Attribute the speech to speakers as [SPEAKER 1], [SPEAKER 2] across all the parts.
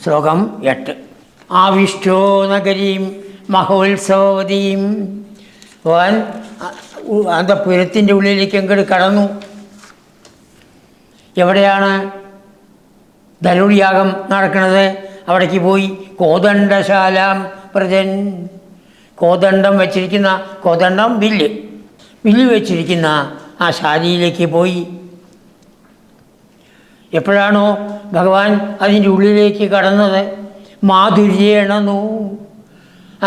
[SPEAKER 1] ശ്ലോകം 8. ആവിഷ്ടോ നഗരീം മഹോത്സവവതീം. ഭഗവാൻ അന്തഃപുരത്തിൻ്റെ ഉള്ളിലേക്ക് അങ്ങോട്ട് കടന്നു. എവിടെയാണ് ധനുർയാഗം നടക്കുന്നത്? അവിടേക്ക് പോയി. കോദണ്ഡശാലാം പ്രജൻ. കോദണ്ഡം വെച്ചിരിക്കുന്ന, കോദണ്ഡം വില്ല് വെച്ചിരിക്കുന്ന ആ ശാലയിലേക്ക് പോയി. എപ്പോഴാണോ ഭഗവാൻ അതിൻ്റെ ഉള്ളിലേക്ക് കടന്നത്, മാധുര്യേണനു,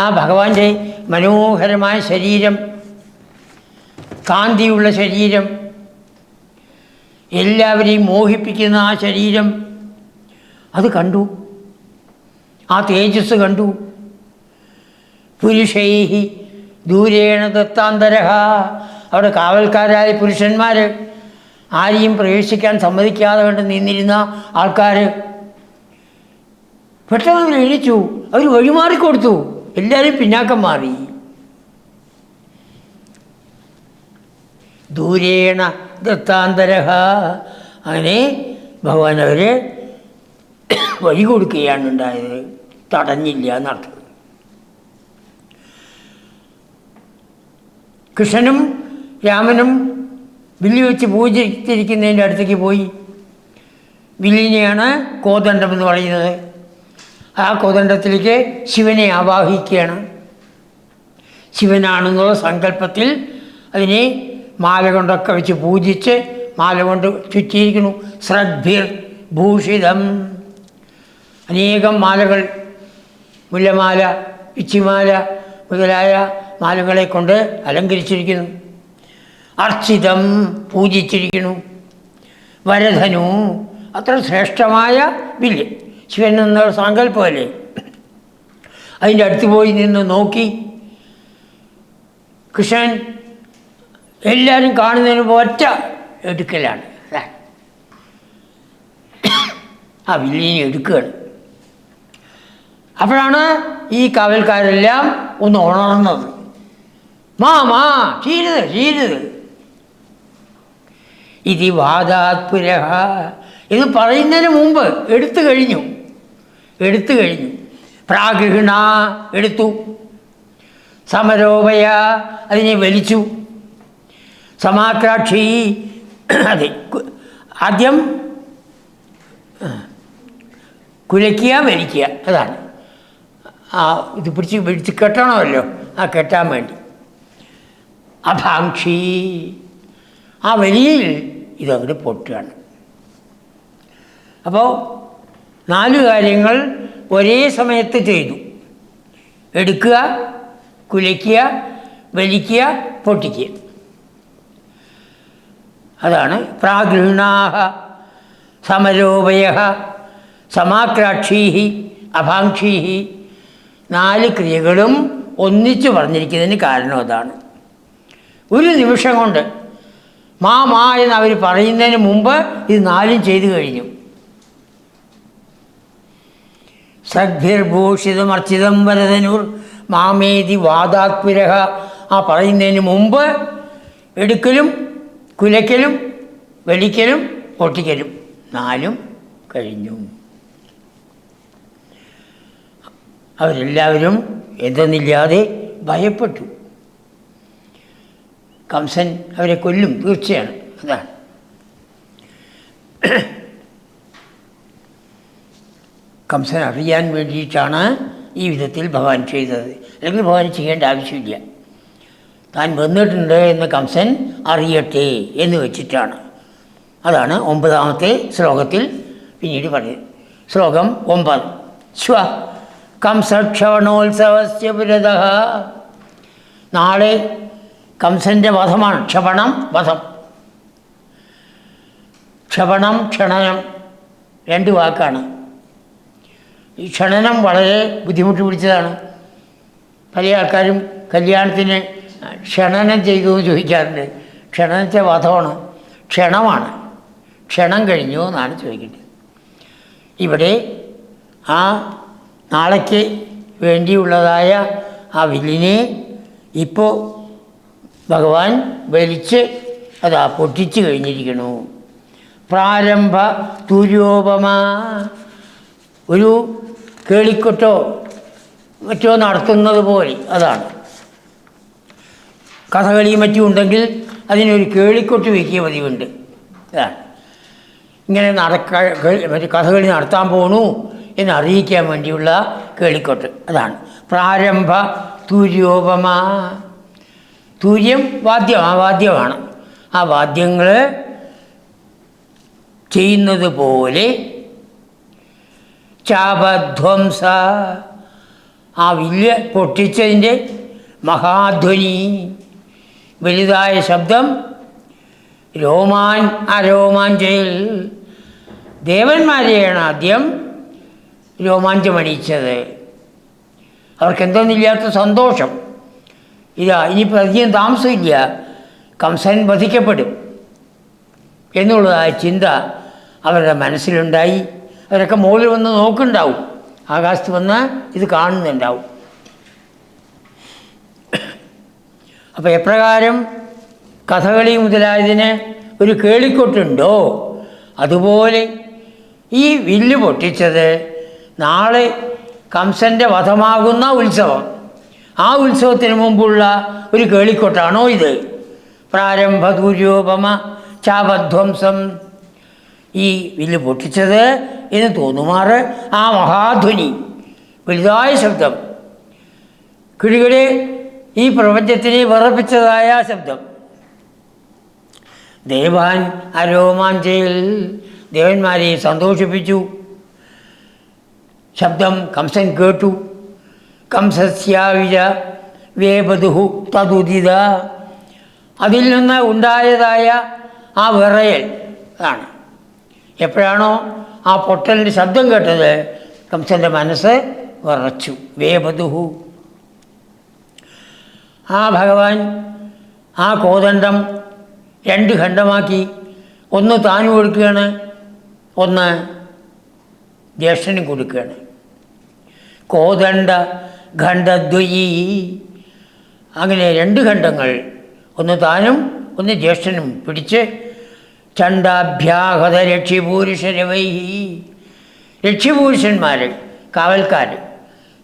[SPEAKER 1] ആ ഭഗവാന്റെ മനോഹരമായ ശരീരം, കാന്തിയുള്ള ശരീരം, എല്ലാവരെയും മോഹിപ്പിക്കുന്ന ആ ശരീരം, അത് കണ്ടു. ആ തേജസ് കണ്ടു. പുരുഷൈഹി ദൂരേണ ദത്താന്തരഹ. അവിടെ കാവൽക്കാരായ പുരുഷന്മാർ, ആരെയും പ്രവേശിക്കാൻ സമ്മതിക്കാതെ കണ്ട് നിന്നിരുന്ന ആൾക്കാർ പെട്ടെന്ന് അവർ എഴുതിച്ചു. അവർ വഴിമാറിക്കൊടുത്തു. എല്ലാവരും പിന്നാക്കം മാറി. ദൂരേണ ദത്താന്തരഹ. അങ്ങനെ ഭഗവാൻ അവരെ വഴി കൊടുക്കുകയാണ് ഉണ്ടായത്, തടഞ്ഞില്ല എന്നർത്ഥം. കൃഷ്ണനും രാമനും വില്ല് വെച്ച് പൂജിച്ചിരിക്കുന്നതിൻ്റെ അടുത്തേക്ക് പോയി. വില്ലിനെയാണ് കോദണ്ഡം എന്ന് പറയുന്നത്. ആ കോദണ്ഡത്തിലേക്ക് ശിവനെ ആവാഹിക്കുകയാണ്. ശിവനാണെന്നുള്ള സങ്കല്പത്തിൽ അതിനെ മാല കൊണ്ടൊക്കെ വെച്ച് പൂജിച്ച്, മാല കൊണ്ട് ചുറ്റിയിരിക്കുന്നു. ശ്രദ്ധിർ ഭൂഷിതം. അനേകം മാലകൾ, മുല്ലമാല, പിച്ചിമാല മുതലായ മാലകളെ കൊണ്ട് അലങ്കരിച്ചിരിക്കുന്നു. അർച്ചിതം, പൂജിച്ചിരിക്കുന്നു. വരധനു, അത്ര ശ്രേഷ്ഠമായ വില്ല്, ശിവൻ എന്നുള്ള സങ്കല്പമല്ലേ. അതിൻ്റെ അടുത്ത് പോയി നിന്ന് നോക്കി. കൃഷ്ണൻ എല്ലാവരും കാണുന്നതിന് ഒറ്റ എടുക്കലാണ്. ആ വില്ലിനെ എടുക്കുകയാണ്. അപ്പോഴാണ് ഈ കാവൽക്കാരെല്ലാം ഒന്ന് ഉണർന്നത്. മാ ചീരുത് ഇത് വാദാത്പുരഹ. ഇത് പറയുന്നതിന് മുമ്പ് എടുത്തു കഴിഞ്ഞു. പ്രാഗൃഹണ, എടുത്തു. സമരോപയ, അതിനെ വലിച്ചു. സമാക്രാക്ഷി, അതെ, ആദ്യം കുലയ്ക്കുക, വലിക്കുക, അതാണ്. ആ ഇത് പിടിച്ച് കെട്ടണമല്ലോ, ആ കെട്ടാൻ വേണ്ടി. അഭാംക്ഷി, ആ വലിയിൽ ഇതങ്ങോട്ട് പൊട്ടുകയാണ്. അപ്പോൾ 4 കാര്യങ്ങൾ ഒരേ സമയത്ത് ചെയ്തു. എടുക്കുക, കുലയ്ക്കുക, വലിക്കുക, പൊട്ടിക്കുക. അതാണ് പ്രാഗൃഹണാഹ, സമരോപയ, സമാക്രാക്ഷീഹി, അഭാംക്ഷീഹി. 4 ക്രിയകളും ഒന്നിച്ചു പറഞ്ഞിരിക്കുന്നതിന് കാരണം അതാണ്. ഒരു നിമിഷം കൊണ്ട് മാ എന്ന് അവർ പറയുന്നതിന് മുമ്പ് ഇത് 4ഉം ചെയ്തു കഴിഞ്ഞു. സദ്ഭിർഭൂഷിതം അർച്ചിതം വരധനുർ മാമേതി വാദാത്പുരഹ. ആ പറയുന്നതിന് മുമ്പ് എടുക്കലും, കുലയ്ക്കലും, വലിക്കലും, പൊട്ടിക്കലും 4ഉം കഴിഞ്ഞു. അവരെല്ലാവരും എന്തെന്നില്ലാതെ ഭയപ്പെട്ടു. കംസൻ അവരെ കൊല്ലും, തീർച്ചയാണ്. അതാണ് കംസൻ അറിയാൻ വേണ്ടിയിട്ടാണ് ഈ വിധത്തിൽ ഭഗവാൻ ചെയ്തത്. അല്ലെങ്കിൽ ഭഗവാൻ ചെയ്യേണ്ട ആവശ്യമില്ല. താൻ വന്നിട്ടുണ്ട് എന്ന് കംസൻ അറിയട്ടെ എന്ന് വെച്ചിട്ടാണ്. അതാണ് 9ാമത്തെ ശ്ലോകത്തിൽ പിന്നീട് പറയുന്നത്. ശ്ലോകം 9. ശ്വ കംസക്ഷവണോത്സവസ്യ പുരതഃ. നാളെ കംസൻ്റെ വധമാണ്. ക്ഷപണം, വധം. ക്ഷപണം, ക്ഷണനം 2 വാക്കാണ്. ഈ ക്ഷണനം വളരെ ബുദ്ധിമുട്ട് പിടിച്ചതാണ്. പല ആൾക്കാരും കല്യാണത്തിന് ക്ഷണനം ചെയ്തു എന്ന് ചോദിക്കാറുണ്ട്. ക്ഷണനത്തെ വധമാണ്, ക്ഷണമാണ്. ക്ഷണം കഴിഞ്ഞു എന്നാണ് ചോദിക്കേണ്ടത്. ഇവിടെ ആ നാളേക്ക് വേണ്ടിയുള്ളതായ ആ വില്ലിനെ ഇപ്പോൾ ഭഗവാൻ വലിച്ച് അതാ പൊട്ടിച്ച് കഴിഞ്ഞിരിക്കണു. പ്രാരംഭ തുര്യോപമ, ഒരു കേളിക്കൊട്ടോ മറ്റോ നടത്തുന്നത് പോലെ. അതാണ് കഥകളിയും മറ്റും ഉണ്ടെങ്കിൽ അതിനൊരു കേളിക്കൊട്ട് വയ്ക്കിയ പതിവുണ്ട്. അതാണ് ഇങ്ങനെ മറ്റേ കഥകളി നടത്താൻ പോണു എന്നറിയിക്കാൻ വേണ്ടിയുള്ള കേളിക്കൊട്ട്. അതാണ് പ്രാരംഭ തൂര്യോപമ. തൂര്യം വാദ്യം, ആ വാദ്യമാണ്. ആ വാദ്യങ്ങൾ ചെയ്യുന്നത് പോലെ ചാപധ്വംസ, ആ വില്ല് പൊട്ടിച്ചതിൻ്റെ മഹാധ്വനി, വലുതായ ശബ്ദം, അരോമാഞ്ചയിൽ ദേവന്മാരെയാണ് ആദ്യം രോമാഞ്ചമണിയിച്ചത്. അവർക്കെന്തെന്നില്ലാത്ത സന്തോഷം. ഇനിയിപ്പോൾ അധികം താമസമില്ല, കംസൻ വധിക്കപ്പെടും എന്നുള്ളതായ ചിന്ത അവരുടെ മനസ്സിലുണ്ടായി. അവരൊക്കെ മുകളിൽ വന്ന് നോക്കുന്നുണ്ടാവും, ആകാശത്ത് വന്ന് ഇത് കാണുന്നുണ്ടാവും. അപ്പോൾ എപ്രകാരം കഥകളി മുതലായതിന് ഒരു കേളിക്കൊട്ടുണ്ടോ, അതുപോലെ ഈ വില്ല് പൊട്ടിച്ചത് നാളെ കംസൻ്റെ വധമാകുന്ന ഉത്സവം, ആ ഉത്സവത്തിന് മുമ്പുള്ള ഒരു കേളിക്കൊട്ടാണോ ഇത്? പ്രാരംഭ ദൂര്യോപമ ചാപധ്വംസം, ഈ വില്ല് പൊട്ടിച്ചത് എന്ന് തോന്നുമാറ് ആ മഹാധ്വനി, വലുതായ ശബ്ദം, കിഴികളെ ഈ പ്രപഞ്ചത്തിനെ വിറപ്പിച്ചതായ ശബ്ദം, ദേവാൻ അരോമാഞ്ചയിൽ ദേവന്മാരെ സന്തോഷിപ്പിച്ചു. ശബ്ദം കംസൻ കേട്ടു. കംസസ്യാവിജ വേപതുഹു തതുദിത, അതിൽ നിന്ന് ഉണ്ടായതായ ആ വിറയൽ ആണ്. എപ്പോഴാണോ ആ പൊട്ടലിൻ്റെ ശബ്ദം കേട്ടത്, കംസൻ്റെ മനസ്സ് വിറച്ചു. വേപതുഹു, ആ ഭഗവാൻ ആ കോദണ്ഡം 2 ഖണ്ഡമാക്കി, ഒന്ന് താനും കൊടുക്കുകയാണ്, ഒന്ന് ജ്യേഷ്ഠനും കൊടുക്കുകയാണ്. കോദണ്ഡ ഖണ്ഡദ്വയീ, അങ്ങനെ 2 ഖണ്ഡങ്ങൾ, ഒന്ന് താനും ഒന്ന് ജ്യേഷ്ഠനും പിടിച്ച് ചണ്ഡാഭ്യാഹത രക്ഷിപൂരുഷരവൈഹി, രക്ഷിപൂരുഷന്മാർ,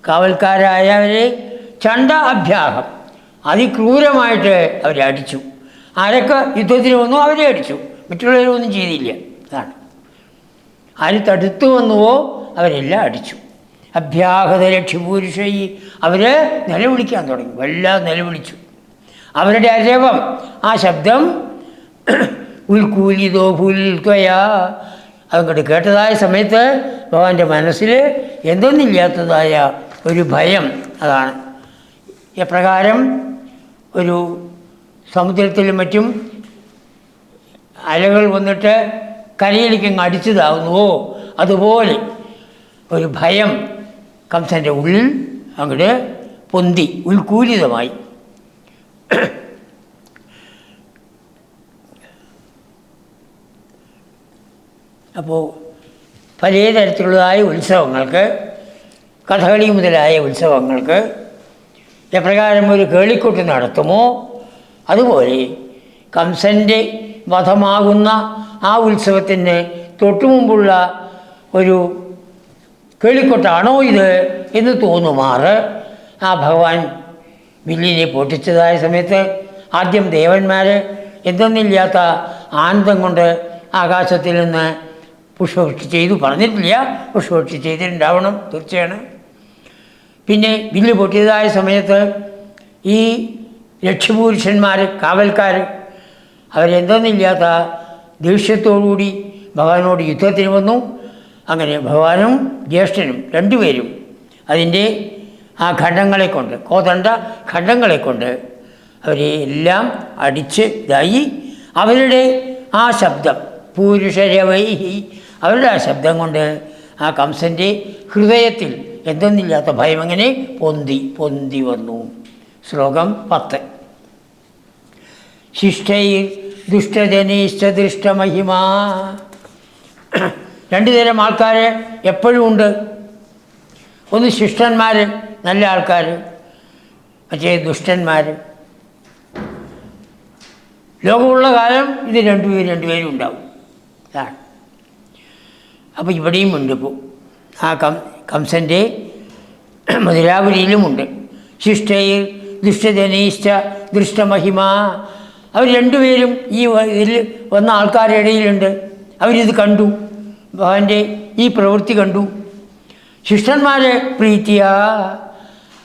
[SPEAKER 1] കാവൽക്കാരായവരെ ചണ്ഡ അഭ്യാഹം, അതിക്രൂരമായിട്ട് അവരെ അടിച്ചു. ആരൊക്കെ യുദ്ധത്തിന് വന്നു അവരെ അടിച്ചു, മറ്റുള്ളവരൊന്നും ചെയ്തില്ല. അതാണ് ആര് തടുത്തു വന്നുവോ അവരെല്ലാം അടിച്ചു. അഭ്യാഹത രക്ഷിപൂരുഷയി, അവർ നിലവിളിക്കാൻ തുടങ്ങി, വല്ലാതെ നിലവിളിച്ചു. അവരുടെ അരവം, ആ ശബ്ദം ഉൽക്കൂലിതോ ഭൂൽത്വയാ, അതങ്ങോട്ട് കേട്ടതായ സമയത്ത് ഭഗവാന്റെ മനസ്സിൽ എന്തൊന്നില്ലാത്തതായ ഒരു ഭയം. അതാണ് എപ്രകാരം ഒരു സമുദ്രത്തിലും മറ്റും അലകൾ വന്നിട്ട് കരയിലേക്ക് അടിച്ചതാവുന്നുവോ, അതുപോലെ ഒരു ഭയം കംസൻ്റെ ഉള്ളിൽ അങ്ങോട്ട് പൊന്തി, ഉൽക്കൂലിതമായി. അപ്പോൾ പലതരത്തിലുള്ളതായ ഉത്സവങ്ങൾക്ക്, കഥകളി മുതലായ ഉത്സവങ്ങൾക്ക് എപ്രകാരം ഒരു കേളിക്കൊട്ട് നടത്തുമോ, അതുപോലെ കംസൻ്റെ വധമാകുന്ന ആ ഉത്സവത്തിന് തൊട്ടുമുമ്പുള്ള ഒരു കേളിക്കൊട്ടാണോ ഇത് എന്ന് തോന്നുമാറ് ആ ഭഗവാൻ വില്ലിനെ പൊട്ടിച്ചതായ സമയത്ത് ആദ്യം ദേവന്മാർ എന്തെന്നില്ലാത്ത ആനന്ദം കൊണ്ട് ആകാശത്തിൽ നിന്ന് പുഷ്പവൃഷ്ടി ചെയ്തു, പറഞ്ഞിട്ടില്ല, പുഷ്പവൃഷ്ടി ചെയ്തിട്ടുണ്ടാവണം തീർച്ചയാണ്. പിന്നെ വില്ല് പൊട്ടിയതായ സമയത്ത് ഈ രക്ഷപുരുഷന്മാർ, കാവൽക്കാർ, അവരെന്തെന്നില്ലാത്ത ദേഷ്യത്തോടുകൂടി ഭഗവാനോട് യുദ്ധത്തിന് വന്നു. അങ്ങനെ ഭഗവാനും ജ്യേഷ്ഠനും 2 പേരും അതിൻ്റെ ആ ഖണ്ഡങ്ങളെ കൊണ്ട്, കോദണ്ഡ ഖണ്ഡങ്ങളെ കൊണ്ട് അവരെ എല്ലാം അടിച്ച് ഇതായി. അവരുടെ ആ ശബ്ദം, പൂരുഷരവൈഹി, അവരുടെ ആ ശബ്ദം കൊണ്ട് ആ കംസൻ്റെ ഹൃദയത്തിൽ എന്തെന്നില്ലാത്ത ഭയം അങ്ങനെ പൊന്തി വന്നു. ശ്ലോകം 10. ശിഷ്ടൈർ ദുഷ്ടജനൈശ്ച ദൃഷ്ടമഹിമാ, 2 തരം ആൾക്കാർ എപ്പോഴും ഉണ്ട്. ഒന്ന് ശിഷ്ടന്മാർ, നല്ല ആൾക്കാർ, മറ്റേ ദുഷ്ടന്മാർ. ലോകമുള്ള കാലം ഇത് രണ്ടുപേരും ഉണ്ടാവും. അതാണ്. അപ്പോൾ ഇവിടെയും ഉണ്ട്. ഇപ്പോൾ ആ കംസൻ്റെ മധുരാപുരിയിലുമുണ്ട്. ശിഷ്ടൈർ ദുഷ്ടജനീശ്ച ദൃഷ്ടമഹിമ. അവർ രണ്ടുപേരും ഈ ഇതിൽ വന്ന ആൾക്കാരുടെ ഇടയിലുണ്ട്. അവരിത് കണ്ടു, ഭഗവാന്റെ ഈ പ്രവൃത്തി കണ്ടു. ശിഷ്ടന്മാരെ പ്രീത്തിയ,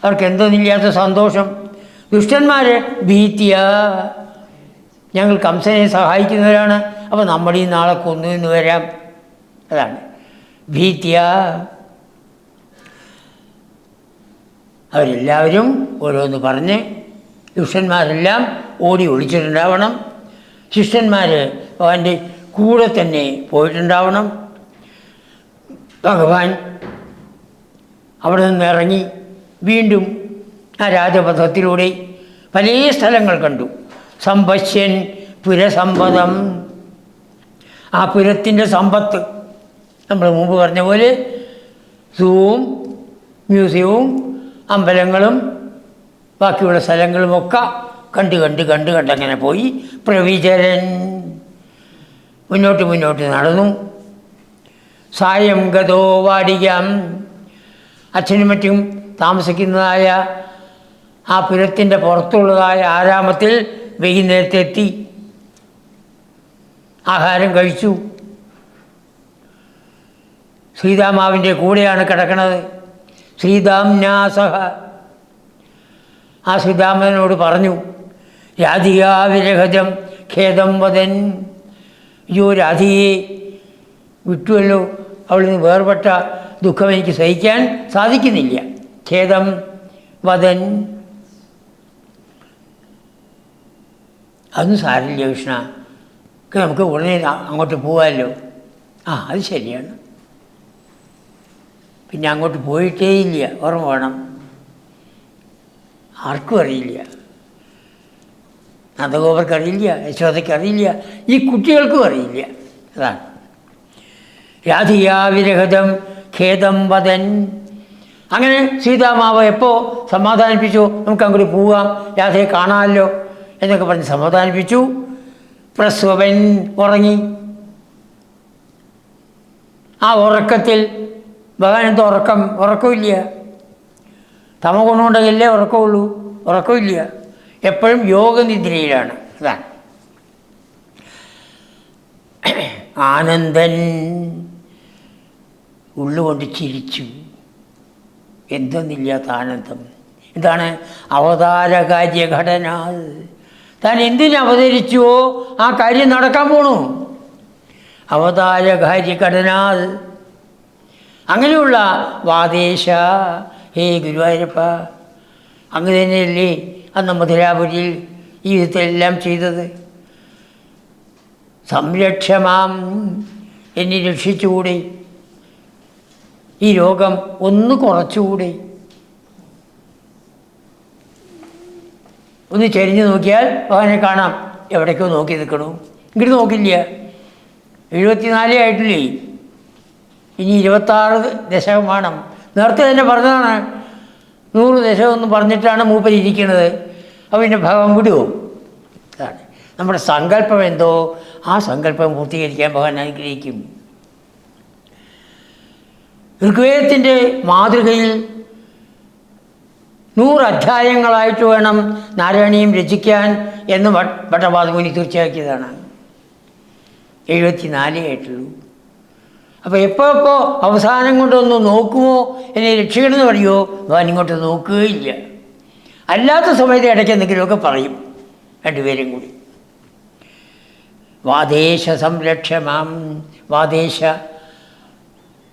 [SPEAKER 1] അവർക്ക് എന്തെന്നില്ലാത്ത സന്തോഷം. ദുഷ്ടന്മാരെ ഭീത്തിയ, ഞങ്ങൾ കംസനെ സഹായിക്കുന്നവരാണ്, അപ്പോൾ നമ്മൾ ഈ നാളെ കൊന്നു എന്ന് വരാം. അതാണ് ഭീത്തിയ. അവരെല്ലാവരും ഓരോന്ന് പറഞ്ഞ് ദുഷ്ടന്മാരെല്ലാം ഓടി ഒളിച്ചിട്ടുണ്ടാവണം. ശിഷ്യന്മാർ ഭഗവാന്റെ കൂടെ തന്നെ പോയിട്ടുണ്ടാവണം. ഭഗവാൻ അവിടെ നിന്ന് ഇറങ്ങി വീണ്ടും ആ രാജപഥത്തിലൂടെ പല സ്ഥലങ്ങൾ കണ്ടു. സമ്പശ്യൻ പുരസമ്പദം, ആ പുരത്തിൻ്റെ സമ്പത്ത് നമ്മൾ മുമ്പ് പറഞ്ഞ പോലെ സൂവും മ്യൂസിയവും അമ്പലങ്ങളും ബാക്കിയുള്ള സ്ഥലങ്ങളുമൊക്കെ കണ്ടങ്ങനെ പോയി. പ്രവിചരൻ മുന്നോട്ട് നടന്നു. സായം ഗതോ വാടികം, അച്ഛനും മറ്റും താമസിക്കുന്നതായ ആ പുരത്തിൻ്റെ പുറത്തുള്ളതായ ആരാമത്തിൽ വൈകുന്നേരത്തെത്തി. ആഹാരം കഴിച്ചു. സീതാമാവിൻ്റെ കൂടെയാണ് കിടക്കുന്നത്. ശ്രീതാംനാസഹ, ആ ശ്രീതാമനോട് പറഞ്ഞു, രാധികാവിരഹജം ഖേദം വദൻ. അയ്യോ, രാധികയെ വിട്ടുവല്ലോ, അവളിൽ നിന്ന് വേർപെട്ട ദുഃഖം എനിക്ക് സഹിക്കാൻ സാധിക്കുന്നില്ല. ഖേദം വദൻ. അതൊന്നും സാരില്ല കൃഷ്ണ, നമുക്ക് ഉടനെ അങ്ങോട്ട് പോകാമല്ലോ. അത് ശരിയാണ്. പിന്നെ അങ്ങോട്ട് പോയിട്ടേ ഇല്ല, ഓർമ്മ വേണം. ആർക്കും അറിയില്ല, നന്ദഗോപർക്കറിയില്ല, യശോദയ്ക്കറിയില്ല, ഈ കുട്ടികൾക്കും അറിയില്ല. അതാണ് രാധികാവിരഹതം ഖേദം വദൻ. അങ്ങനെ സീതാമാവ് എപ്പോൾ സമാധാനിപ്പിച്ചു, നമുക്ക് അങ്ങോട്ട് പോവാം, രാധയെ കാണാമല്ലോ എന്നൊക്കെ പറഞ്ഞ് സമാധാനിപ്പിച്ചു. പ്രസ്വവൻ ഉറങ്ങി. ആ ഉറക്കത്തിൽ ഭഗവാൻ എന്താ ഉറക്കമില്ല. തമ കൊണ്ടുകൊണ്ടല്ലേ ഉറക്കമുള്ളൂ, ഉറക്കമില്ല. എപ്പോഴും യോഗനിദ്രയിലാണ്. അതാണ് ആനന്ദൻ ഉള്ളുകൊണ്ട് ചിരിച്ചു. എന്തെന്നില്ലാത്ത ആനന്ദം. എന്താണ്? അവതാരകാര്യഘടന. താൻ എന്തിന് അവതരിച്ചുവോ ആ കാര്യം നടക്കാൻ പോണു. അവതാരകാര്യഘടന. അങ്ങനെയുള്ള വാദേശ, ഹേ ഗുരുവായൂരപ്പ, അങ്ങ് തന്നെയല്ലേ അന്ന് മധുരാപുരിയിൽ ഈ വിധത്തിലെല്ലാം ചെയ്തത്. സംരക്ഷമാം, എന്നെ രക്ഷിച്ചുകൂടെ, ഈ രോഗം ഒന്ന് കുറച്ചുകൂടെ. ഒന്ന് ചെരിഞ്ഞു നോക്കിയാൽ അവനെ കാണാം, എവിടേക്കോ നോക്കി നിൽക്കണു. ഇങ്ങോട്ട് നോക്കില്ല. 74 ആയിട്ടില്ലേ, ഇനി 26 ദശകം വേണം. നേരത്തെ തന്നെ പറഞ്ഞതാണ്, 100 ദശകം എന്ന് പറഞ്ഞിട്ടാണ് മൂപ്പർ ഇരിക്കുന്നത്. അപ്പോൾ പിന്നെ ഭഗവാൻ വിടുമോ? അതാണ് നമ്മുടെ സങ്കല്പം. എന്തോ ആ സങ്കല്പം പൂർത്തീകരിക്കാൻ ഭഗവാൻ അനുഗ്രഹിക്കും. ഋഗ്വേദത്തിൻ്റെ മാതൃകയിൽ 100 അധ്യായങ്ങളായിട്ട് വേണം നാരായണീയം രചിക്കാൻ എന്ന് ഭട്ടപാദമുനി തീർച്ചയാക്കിയതാണ്. 74 ആയിട്ടുള്ളൂ. അപ്പോൾ എപ്പോൾ അവസാനം കൊണ്ടൊന്ന് നോക്കുമോ, എന്നെ രക്ഷിക്കണമെന്ന് പറയുമോ, ഭഗവാൻ ഇങ്ങോട്ട് നോക്കുകയില്ല. അല്ലാത്ത സമയത്ത് ഇടയ്ക്ക് എന്തെങ്കിലുമൊക്കെ പറയും രണ്ടുപേരും കൂടി. വാദേശ സംരക്ഷമാം. വാദേശ,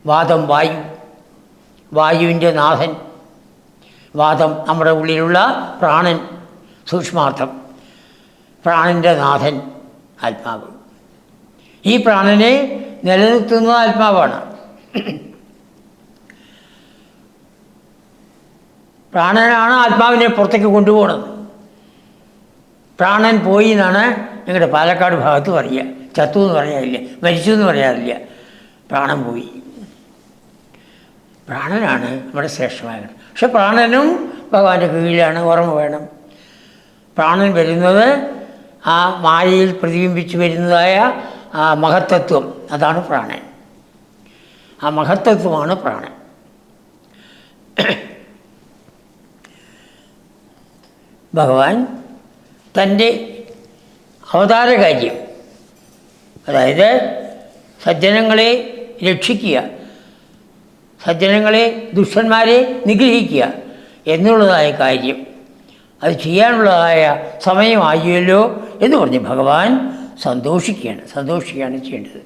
[SPEAKER 1] വാദം വായു, വായുവിൻ്റെ നാഥൻ. വാദം നമ്മുടെ ഉള്ളിലുള്ള പ്രാണൻ, സൂക്ഷ്മാർത്ഥം. പ്രാണൻ്റെ നാഥൻ ആത്മാവ്. ഈ പ്രാണനെ നിലനിർത്തുന്നത് ആത്മാവാണ്. പ്രാണനാണ് ആത്മാവിനെ പുറത്തേക്ക് കൊണ്ടുപോകുന്നത്. പ്രാണൻ പോയി എന്നാണ് ഞങ്ങളുടെ പാലക്കാട് ഭാഗത്ത് പറയുക. ചത്തു എന്ന് പറയാറില്ല, മരിച്ചു എന്ന് പറയാറില്ല. പ്രാണൻ പോയി. പ്രാണനാണ് നമ്മുടെ ശ്രേഷ്ഠമായ. പക്ഷെ പ്രാണനും ഭഗവാന്റെ കീഴിലാണ്, ഓർമ്മ വേണം. പ്രാണൻ വരുന്നത് ആ മായയിൽ പ്രതിബിംബിച്ച് വരുന്നതായ ആ മഹത്തത്വം, അതാണ് പ്രാണൻ. ആ മഹത്തത്വമാണ് പ്രാണൻ. ഭഗവാൻ തൻ്റെ അവതാര കാര്യം, അതായത് സജ്ജനങ്ങളെ രക്ഷിക്കുക, സജ്ജനങ്ങളെ ദുഷ്ടന്മാരെ നിഗ്രഹിക്കുക എന്നുള്ളതായ കാര്യം, അത് ചെയ്യാനുള്ളതായ സമയമായല്ലോ എന്ന് പറഞ്ഞ് ഭഗവാൻ സന്തോഷിക്കുകയാണ് ചെയ്യേണ്ടത്.